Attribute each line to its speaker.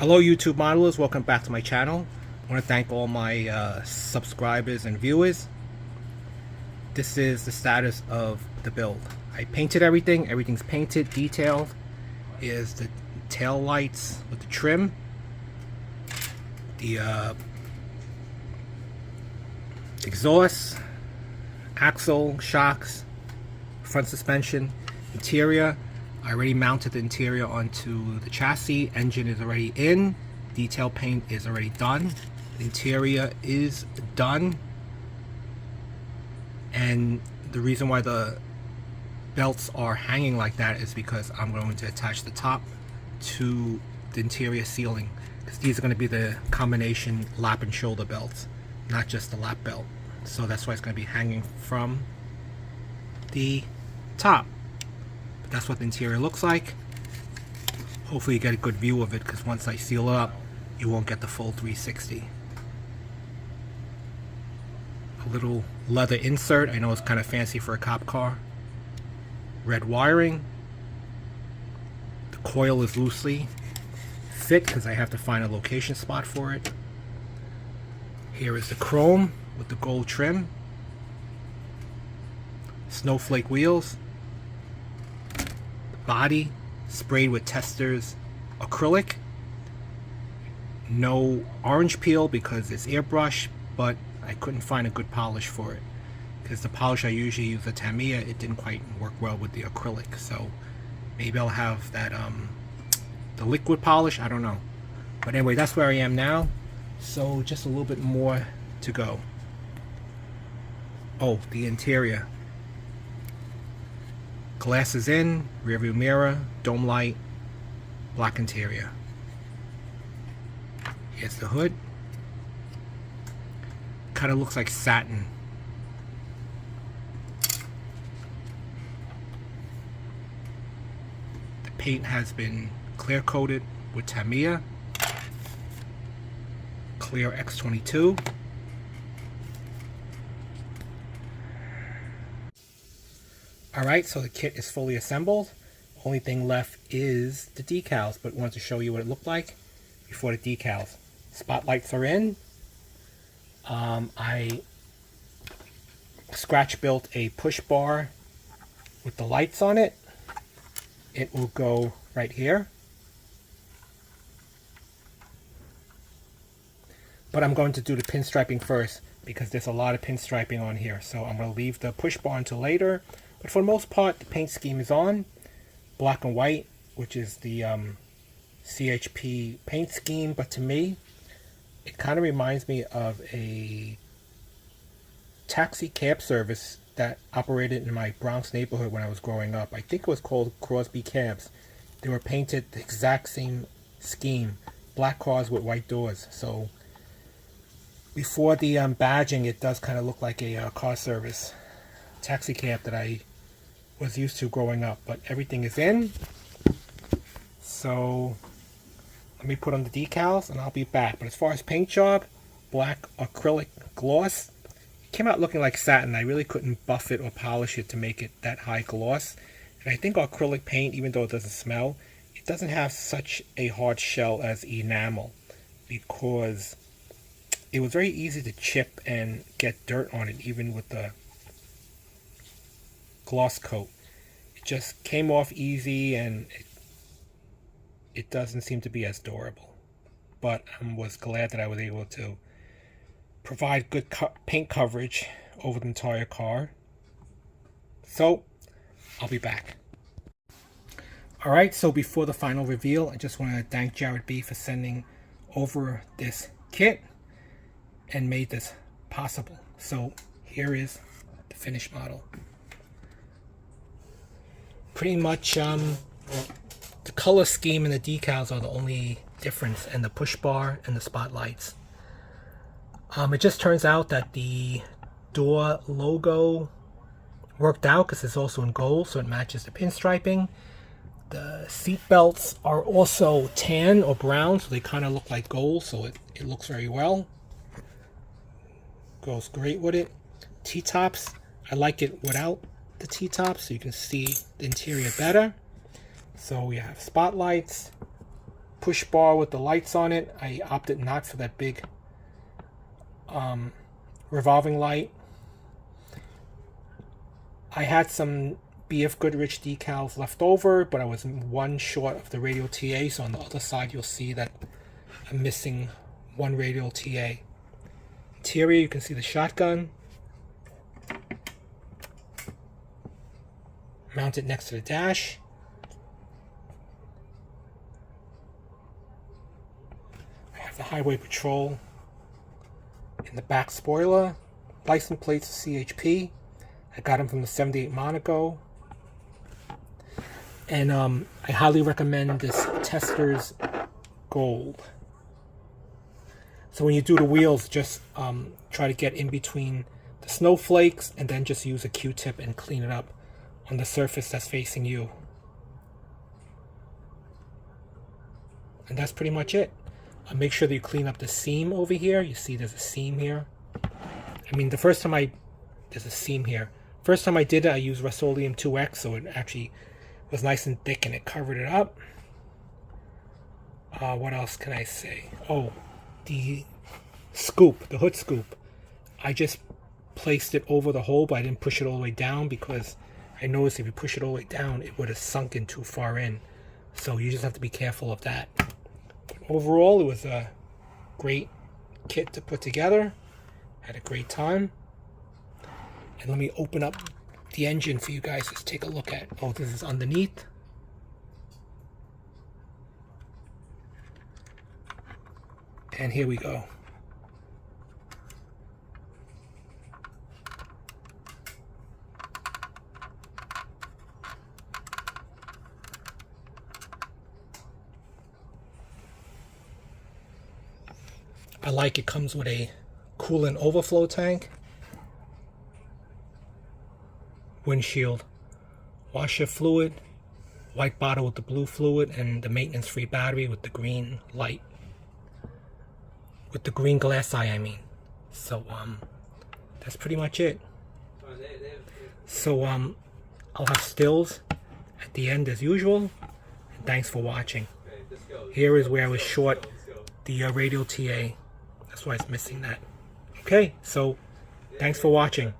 Speaker 1: Hello YouTube modelers, welcome back to my channel. I want to thank all my subscribers and viewers. This is the status of the build. I painted everything, everything's painted, detailed. Here's the tail lights with the trim. The exhaust, axle, shocks, front suspension, interior. I already mounted the interior onto the chassis. Engine is already in. Detail paint is already done. The interior is done. And the reason why the belts are hanging like that is because I'm going to attach the top to the interior ceiling, because these are going to be the combination lap and shoulder belts, not just the lap belt. So that's why it's going to be hanging from the top. That's what the interior looks like. Hopefully you get a good view of it, because once I seal it up, you won't get the full 360. A little leather insert. I know it's kind of fancy for a cop car. Red wiring. The coil is loosely fit because I have to find a location spot for it. Here is the chrome with the gold trim. Snowflake wheels. Body sprayed with Testors acrylic. No orange peel because it's airbrush, but I couldn't find a good polish for it, because the polish I usually use, the Tamiya, it didn't quite work well with the acrylic. So maybe I'll have that the liquid polish, I don't know. But anyway, that's where I am now. So just a little bit more to go. Oh, the interior. Glasses in, rear view mirror, dome light, black interior. Here's the hood. Kind of looks like satin. The paint has been clear coated with Tamiya. Clear X22. Alright, so the kit is fully assembled. Only thing left is the decals, but wanted to show you what it looked like before the decals. Spotlights are in. I scratch built a push bar with the lights on it. It will go right here. But I'm going to do the pinstriping first, because there's a lot of pinstriping on here. So I'm going to leave the push bar until later. But for the most part, the paint scheme is on. Black and white, which is the CHP paint scheme. But to me, it kind of reminds me of a taxi cab service that operated in my Bronx neighborhood when I was growing up. I think it was called Crosby Cabs. They were painted the exact same scheme. Black cars with white doors. So before the badging, it does kind of look like a car service taxi cab that I was used to growing up. But everything is in. So let me put on the decals and I'll be back. But as far as paint job, black acrylic gloss. It came out looking like satin. I really couldn't buff it or polish it to make it that high gloss. And I think acrylic paint, even though it doesn't smell, it doesn't have such a hard shell as enamel, because it was very easy to chip and get dirt on it, even with the gloss coat. It just came off easy, and it doesn't seem to be as durable. But I was glad that I was able to provide good paint coverage over the entire car. So I'll be back. Alright, so before the final reveal, I just want to thank Jared B for sending over this kit and made this possible. So here is the finished model. Pretty much the color scheme and the decals are the only difference, and the push bar and the spotlights. It just turns out that the door logo worked out because it's also in gold, so it matches the pinstriping. The seat belts are also tan or brown, so they kind of look like gold, so it looks very well. Goes great with it. T-tops, I like it without the T-tops so you can see the interior better. So we have spotlights, push bar with the lights on it. I opted not for that big revolving light. I had some BF Goodrich decals left over, but I was one short of the radial TA, so on the other side you'll see that I'm missing one radial TA. Interior, you can see the shotgun mounted next to the dash. I have the Highway Patrol in the back spoiler. License plates of CHP. I got them from the 78 Monaco. And I highly recommend this Tester's Gold. So when you do the wheels, just try to get in between the snowflakes and then just use a Q-tip and clean it up on the surface that's facing you. And that's pretty much it. Make sure that you clean up the seam over here. You see there's a seam here. I mean, there's a seam here. First time I did it, I used Rust-Oleum 2X, so it actually was nice and thick and it covered it up. What else can I say? Oh, the scoop, the hood scoop. I just placed it over the hole, but I didn't push it all the way down because I noticed if you push it all the way down, it would have sunken too far in. So you just have to be careful of that. Overall, it was a great kit to put together. Had a great time. And let me open up the engine for you guys to take a look at. Oh, this is underneath. And here we go. I like it comes with a coolant overflow tank, windshield washer fluid, white bottle with the blue fluid, and the maintenance free battery with the green light, with the green glass eye, I mean. So that's pretty much it. So I'll have stills at the end as usual. And thanks for watching. Here is where I was short the radial TA. That's why it's missing that. Okay, so thanks for watching.